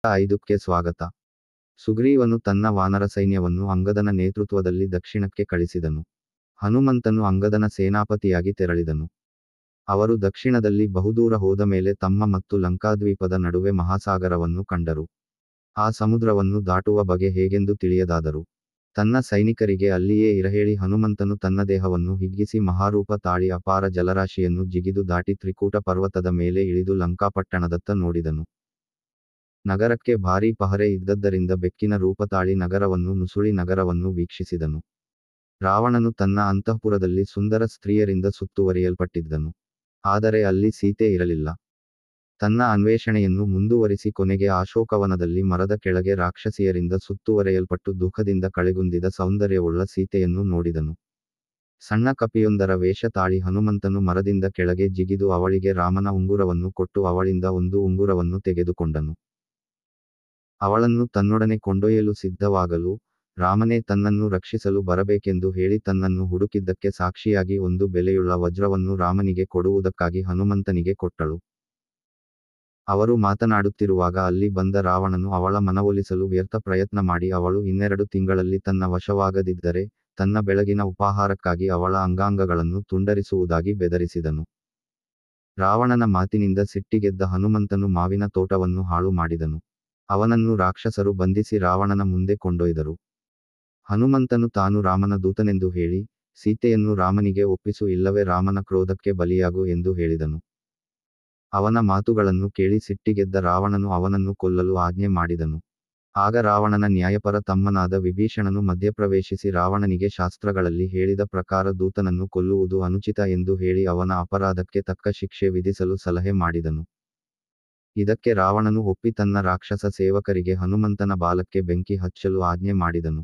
5ಕ್ಕೆ ಸ್ವಾಗತ. ಸುಗ್ರೀವನು ತನ್ನ ವಾನರ ಸೈನ್ಯವನ್ನು ಅಂಗದನ ನೇತೃತ್ವದಲ್ಲಿ ದಕ್ಷಿಣಕ್ಕೆ ಕಳಿಸಿದನು. ಹನುಮಂತನು ಅಂಗದನ ಸೇನಾಪತಿಯಾಗಿ ತೆರಳಿದನು. ಅವರು ದಕ್ಷಿಣದಲ್ಲಿ ಬಹುದೂರ ಹೋದ ಮೇಲೆ ತಮ್ಮ ಮತ್ತು ಲಂಕಾದ್ವೀಪದ ನಡುವೆ ಮಹಾಸಾಗರವನ್ನು ಕಂಡರು. ಆ ಸಮುದ್ರವನ್ನು ದಾಟುವ ಬಗೆ ಹೇಗೆಂದು ತಿಳಿಯದಾದರು. ತನ್ನ ಸೈನಿಕರಿಗೆ ಅಲ್ಲಿಯೇ ಇರಹೇಳಿ ಹನುಮಂತನು ತನ್ನ ದೇಹವನ್ನು ಹಿಗ್ಗಿಸಿ ಮಹಾರೂಪ ತಾಳಿ ಅಪಾರ ಜಲರಾಶಿಯನ್ನು ಜಿಗಿದು ದಾಟಿ ತ್ರಿಕೂಟ ಪರ್ವತದ ಮೇಲೆ ಇಳಿದು ಲಂಕಾಪಟ್ಟಣದತ್ತ ನೋಡಿದನು. ನಗರಕ್ಕೆ ಭಾರೀ ಪಹರೆ ಇದ್ದದ್ದರಿಂದ ಬೆಕ್ಕಿನ ರೂಪ ತಾಳಿ ನಗರವನ್ನು ನುಸುಳಿ ನಗರವನ್ನು ವೀಕ್ಷಿಸಿದನು. ರಾವಣನು ತನ್ನ ಅಂತಃಪುರದಲ್ಲಿ ಸುಂದರ ಸ್ತ್ರೀಯರಿಂದ ಸುತ್ತುವರಿಯಲ್ಪಟ್ಟಿದ್ದನು. ಆದರೆ ಅಲ್ಲಿ ಸೀತೆ ಇರಲಿಲ್ಲ. ತನ್ನ ಅನ್ವೇಷಣೆಯನ್ನು ಮುಂದುವರಿಸಿ ಕೊನೆಗೆ ಅಶೋಕವನದಲ್ಲಿ ಮರದ ಕೆಳಗೆ ರಾಕ್ಷಸಿಯರಿಂದ ಸುತ್ತುವರೆಯಲ್ಪಟ್ಟು ದುಃಖದಿಂದ ಕಳೆಗುಂದಿದ ಸೌಂದರ್ಯವುಳ್ಳ ಸೀತೆಯನ್ನು ನೋಡಿದನು. ಸಣ್ಣ ಕಪಿಯೊಂದರ ವೇಷ ತಾಳಿ ಹನುಮಂತನು ಮರದಿಂದ ಕೆಳಗೆ ಜಿಗಿದು ಅವಳಿಗೆ ರಾಮನ ಉಂಗುರವನ್ನು ಕೊಟ್ಟು ಅವಳಿಂದ ಒಂದು ಉಂಗುರವನ್ನು ತೆಗೆದುಕೊಂಡನು. ಅವಳನ್ನು ತನ್ನೊಡನೆ ಕೊಂಡೊಯ್ಯಲು ಸಿದ್ಧವಾಗಲು, ರಾಮನೇ ತನ್ನನ್ನು ರಕ್ಷಿಸಲು ಬರಬೇಕೆಂದು ಹೇಳಿ ತನ್ನನ್ನು ಹುಡುಕಿದ್ದಕ್ಕೆ ಸಾಕ್ಷಿಯಾಗಿ ಒಂದು ಬೆಲೆಯುಳ್ಳ ವಜ್ರವನ್ನು ರಾಮನಿಗೆ ಕೊಡುವುದಕ್ಕಾಗಿ ಹನುಮಂತನಿಗೆ ಕೊಟ್ಟಳು. ಅವರು ಮಾತನಾಡುತ್ತಿರುವಾಗ ಅಲ್ಲಿ ಬಂದ ರಾವಣನು ಅವಳ ಮನವೊಲಿಸಲು ವ್ಯರ್ಥ ಪ್ರಯತ್ನ ಮಾಡಿ ಅವಳು 12 ತಿಂಗಳಲ್ಲಿ ತನ್ನ ವಶವಾಗದಿದ್ದರೆ ತನ್ನ ಬೆಳಗಿನ ಉಪಾಹಾರಕ್ಕಾಗಿ ಅವಳ ಅಂಗಾಂಗಗಳನ್ನು ತುಂಡರಿಸುವುದಾಗಿ ಬೆದರಿಸಿದನು. ರಾವಣನ ಮಾತಿನಿಂದ ಸಿಟ್ಟಿಗೆದ್ದ ಹನುಮಂತನು ಮಾವಿನ ತೋಟವನ್ನು ಹಾಳು ಮಾಡಿದನು. ಅವನನ್ನು ರಾಕ್ಷಸರು ಬಂಧಿಸಿ ರಾವಣನ ಮುಂದೆ ಕೊಂಡೊಯ್ದರು. ಹನುಮಂತನು ತಾನು ರಾಮನ ದೂತನೆಂದು ಹೇಳಿ, ಸೀತೆಯನ್ನು ರಾಮನಿಗೆ ಒಪ್ಪಿಸು ಇಲ್ಲವೇ ರಾಮನ ಕ್ರೋಧಕ್ಕೆ ಬಲಿಯಾಗು ಎಂದು ಹೇಳಿದನು. ಅವನ ಮಾತುಗಳನ್ನು ಕೇಳಿ ಸಿಟ್ಟಿಗೆದ್ದ ರಾವಣನು ಅವನನ್ನು ಕೊಲ್ಲಲು ಆಜ್ಞೆ ಮಾಡಿದನು. ಆಗ ರಾವಣನ ನ್ಯಾಯಪರ ತಮ್ಮನಾದ ವಿಭೀಷಣನು ಮಧ್ಯಪ್ರವೇಶಿಸಿ ರಾವಣನಿಗೆ ಶಾಸ್ತ್ರಗಳಲ್ಲಿ ಹೇಳಿದ ಪ್ರಕಾರ ದೂತನನ್ನು ಕೊಲ್ಲುವುದು ಅನುಚಿತ ಎಂದು ಹೇಳಿ ಅವನ ಅಪರಾಧಕ್ಕೆ ತಕ್ಕ ಶಿಕ್ಷೆ ವಿಧಿಸಲು ಸಲಹೆ ಮಾಡಿದನು. ಇದಕ್ಕೆ ರಾವಣನು ಒಪ್ಪಿ ತನ್ನ ರಾಕ್ಷಸ ಸೇವಕರಿಗೆ ಹನುಮಂತನ ಬಾಲಕ್ಕೆ ಬೆಂಕಿ ಹಚ್ಚಲು ಆಜ್ಞೆ ಮಾಡಿದನು.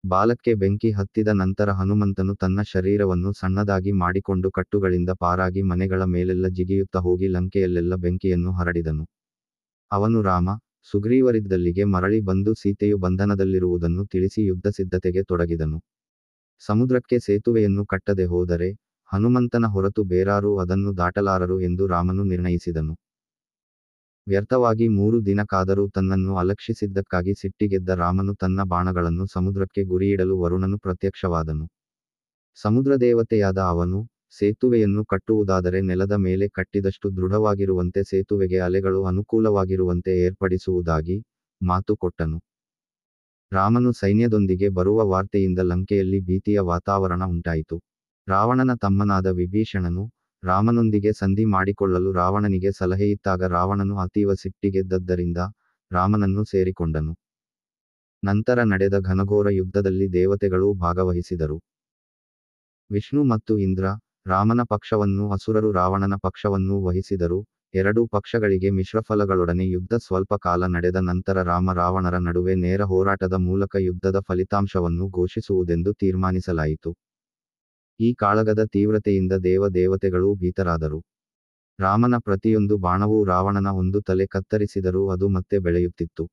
ಬಾಲಕ್ಕೆ ಬೆಂಕಿ ಹತ್ತಿದ ನಂತರ ಹನುಮಂತನು ತನ್ನ ಶರೀರವನ್ನು ಸಣ್ಣದಾಗಿ ಮಾಡಿಕೊಂಡು ಕಟ್ಟುಗಳಿಂದ ಪಾರಾಗಿ ಮನೆಗಳ ಮೇಲೆಲ್ಲ ಜಿಗಿಯುತ್ತಾ ಹೋಗಿ ಲಂಕೆಯಲ್ಲೆಲ್ಲ ಬೆಂಕಿಯನ್ನು ಹರಡಿದನು. ಅವನು ರಾಮ, ಸುಗ್ರೀವರಿದ್ದಲ್ಲಿಗೆ ಮರಳಿ ಬಂದು ಸೀತೆಯು ಬಂಧನದಲ್ಲಿರುವುದನ್ನು ತಿಳಿಸಿ ಯುದ್ಧ ಸಿದ್ಧತೆಗೆ ತೊಡಗಿದನು. ಸಮುದ್ರಕ್ಕೆ ಸೇತುವೆಯನ್ನು ಕಟ್ಟದೆ ಹೋದರೆ ಹನುಮಂತನ ಹೊರತು ಬೇರಾರೂ ಅದನ್ನು ದಾಟಲಾರರು ಎಂದು ರಾಮನು ನಿರ್ಣಯಿಸಿದನು. ವ್ಯರ್ಥವಾಗಿ 3 ದಿನ ಕಾದರೂ ತನ್ನನ್ನು ಅಲಕ್ಷಿಸಿದ್ದಕ್ಕಾಗಿ ಸಿಟ್ಟಿಗೆದ್ದ ರಾಮನು ತನ್ನ ಬಾಣಗಳನ್ನು ಸಮುದ್ರಕ್ಕೆ ಗುರಿಯಿಡಲು ವರುಣನು ಪ್ರತ್ಯಕ್ಷವಾದನು. ಸಮುದ್ರದೇವತೆಯಾದ ಅವನು, ಸೇತುವೆಯನ್ನು ಕಟ್ಟುವುದಾದರೆ ನೆಲದ ಮೇಲೆ ಕಟ್ಟಿದಷ್ಟು ದೃಢವಾಗಿರುವಂತೆ ಸೇತುವೆಗೆ ಅಲೆಗಳು ಅನುಕೂಲವಾಗಿರುವಂತೆ ಏರ್ಪಡಿಸುವುದಾಗಿ ಮಾತು ಕೊಟ್ಟನು. ರಾಮನು ಸೈನ್ಯದೊಂದಿಗೆ ಬರುವ ವಾರ್ತೆಯಿಂದ ಲಂಕೆಯಲ್ಲಿ ಭೀತಿಯ ವಾತಾವರಣ ಉಂಟಾಯಿತು. ರಾವಣನ ತಮ್ಮನಾದ ವಿಭೀಷಣನು ರಾಮನೊಂದಿಗೆ ಸಂಧಿ ಮಾಡಿಕೊಳ್ಳಲು ರಾವಣನಿಗೆ ಸಲಹೆಯಿತ್ತಾಗ ರಾವಣನು ಅತೀವ ಸಿಟ್ಟಿಗೆದ್ದದ್ದರಿಂದ ರಾಮನನ್ನು ಸೇರಿಕೊಂಡನು. ನಂತರ ನಡೆದ ಘನಘೋರ ಯುದ್ಧದಲ್ಲಿ ದೇವತೆಗಳೂ ಭಾಗವಹಿಸಿದರು. ವಿಷ್ಣು ಮತ್ತು ಇಂದ್ರ ರಾಮನ ಪಕ್ಷವನ್ನೂ ಅಸುರರು ರಾವಣನ ಪಕ್ಷವನ್ನೂ ವಹಿಸಿದರು. ಎರಡೂ ಪಕ್ಷಗಳಿಗೆ ಮಿಶ್ರಫಲಗಳೊಡನೆ ಯುದ್ಧ ಸ್ವಲ್ಪ ಕಾಲ ನಡೆದ ನಂತರ ರಾವಣರ ನಡುವೆ ನೇರ ಹೋರಾಟದ ಮೂಲಕ ಯುದ್ಧದ ಫಲಿತಾಂಶವನ್ನು ಘೋಷಿಸುವುದೆಂದು ತೀರ್ಮಾನಿಸಲಾಯಿತು. ಈ ಕಾಳಗದ ತೀವ್ರತೆಯಿಂದ ದೇವತೆಗಳೂ ಭೀತರಾದರು. ರಾಮನ ಪ್ರತಿಯೊಂದು ಬಾಣವೂ ರಾವಣನ ಒಂದು ತಲೆ ಕತ್ತರಿಸಿದರೂ ಅದು ಮತ್ತೆ ಬೆಳೆಯುತ್ತಿತ್ತು.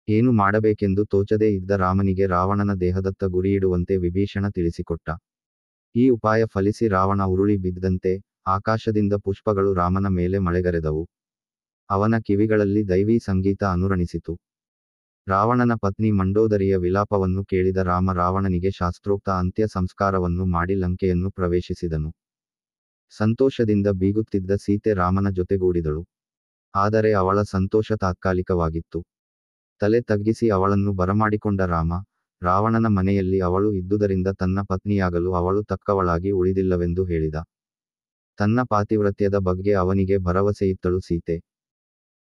ಏನು ಮಾಡಬೇಕೆಂದು ತೋಚದೇ ಇದ್ದ ರಾಮನಿಗೆ ರಾವಣನ ದೇಹದತ್ತ ಗುರಿಯಿಡುವಂತೆ ವಿಭೀಷಣ ತಿಳಿಸಿಕೊಟ್ಟ. ಈ ಉಪಾಯ ಫಲಿಸಿ ರಾವಣ ಉರುಳಿ ಬಿದ್ದಂತೆ ಆಕಾಶದಿಂದ ಪುಷ್ಪಗಳು ರಾಮನ ಮೇಲೆ ಮಳೆಗರೆದವು. ಅವನ ಕಿವಿಗಳಲ್ಲಿ ದೈವೀ ಸಂಗೀತ ಅನುರಣಿಸಿತು. ರಾವಣನ ಪತ್ನಿ ಮಂಡೋದರಿಯ ವಿಲಾಪವನ್ನು ಕೇಳಿದ ರಾಮ ರಾವಣನಿಗೆ ಶಾಸ್ತ್ರೋಕ್ತ ಅಂತ್ಯ ಸಂಸ್ಕಾರವನ್ನು ಮಾಡಿ ಲಂಕೆಯನ್ನು ಪ್ರವೇಶಿಸಿದನು. ಸಂತೋಷದಿಂದ ಬೀಗುತ್ತಿದ್ದ ಸೀತೆ ರಾಮನ ಜೊತೆಗೂಡಿದಳು. ಆದರೆ ಅವಳ ಸಂತೋಷ ತಾತ್ಕಾಲಿಕವಾಗಿತ್ತು. ತಲೆ ತಗ್ಗಿಸಿ ಅವಳನ್ನು ಬರಮಾಡಿಕೊಂಡ ರಾಮ, ರಾವಣನ ಮನೆಯಲ್ಲಿ ಅವಳು ಇದ್ದುದರಿಂದ ತನ್ನ ಪತ್ನಿಯಾಗಲು ಅವಳು ತಕ್ಕವಳಾಗಿ ಉಳಿದಿಲ್ಲವೆಂದು ಹೇಳಿದ. ತನ್ನ ಪಾತಿವ್ರತ್ಯದ ಬಗ್ಗೆ ಅವನಿಗೆ ಭರವಸೆಯಿತ್ತಳು ಸೀತೆ.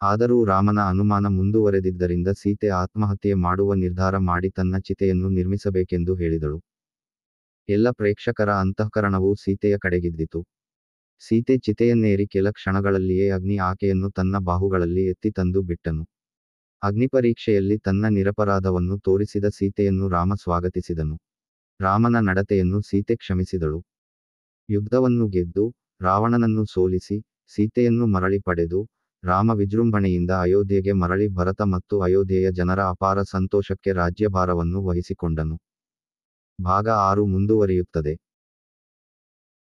ಆದರೂ ರಾಮನ ಅನುಮಾನ ಮುಂದುವರೆದಿದ್ದರಿಂದ ಸೀತೆ ಆತ್ಮಹತ್ಯೆ ಮಾಡುವ ನಿರ್ಧಾರ ಮಾಡಿ ತನ್ನ ಚಿತೆಯನ್ನು ನಿರ್ಮಿಸಬೇಕೆಂದು ಹೇಳಿದಳು. ಎಲ್ಲ ಪ್ರೇಕ್ಷಕರ ಅಂತಃಕರಣವೂ ಸೀತೆಯ ಕಡೆಗಿದ್ದಿತು. ಸೀತೆ ಚಿತೆಯನ್ನೇರಿ ಕೆಲ ಕ್ಷಣಗಳಲ್ಲಿಯೇ ಅಗ್ನಿ ಆಕೆಯನ್ನು ತನ್ನ ಬಾಹುಗಳಲ್ಲಿ ಎತ್ತಿ ತಂದು ಬಿಟ್ಟನು. ಅಗ್ನಿಪರೀಕ್ಷೆಯಲ್ಲಿ ತನ್ನ ನಿರಪರಾಧವನ್ನು ತೋರಿಸಿದ ಸೀತೆಯನ್ನು ರಾಮ ಸ್ವಾಗತಿಸಿದನು. ರಾಮನ ನಡತೆಯನ್ನು ಸೀತೆ ಕ್ಷಮಿಸಿದಳು. ಯುದ್ಧವನ್ನು ಗೆದ್ದು ರಾವಣನನ್ನು ಸೋಲಿಸಿ ಸೀತೆಯನ್ನು ಮರಳಿ ಪಡೆದು ರಾಮ ವಿಜೃಂಭಣೆಯಿಂದ ಅಯೋಧ್ಯೆಗೆ ಮರಳಿ ಭರತ ಮತ್ತು ಅಯೋಧ್ಯೆಯ ಜನರ ಅಪಾರ ಸಂತೋಷಕ್ಕೆ ರಾಜ್ಯಭಾರವನ್ನು ವಹಿಸಿಕೊಂಡನು. ಭಾಗ 6 ಮುಂದುವರಿಯುತ್ತದೆ.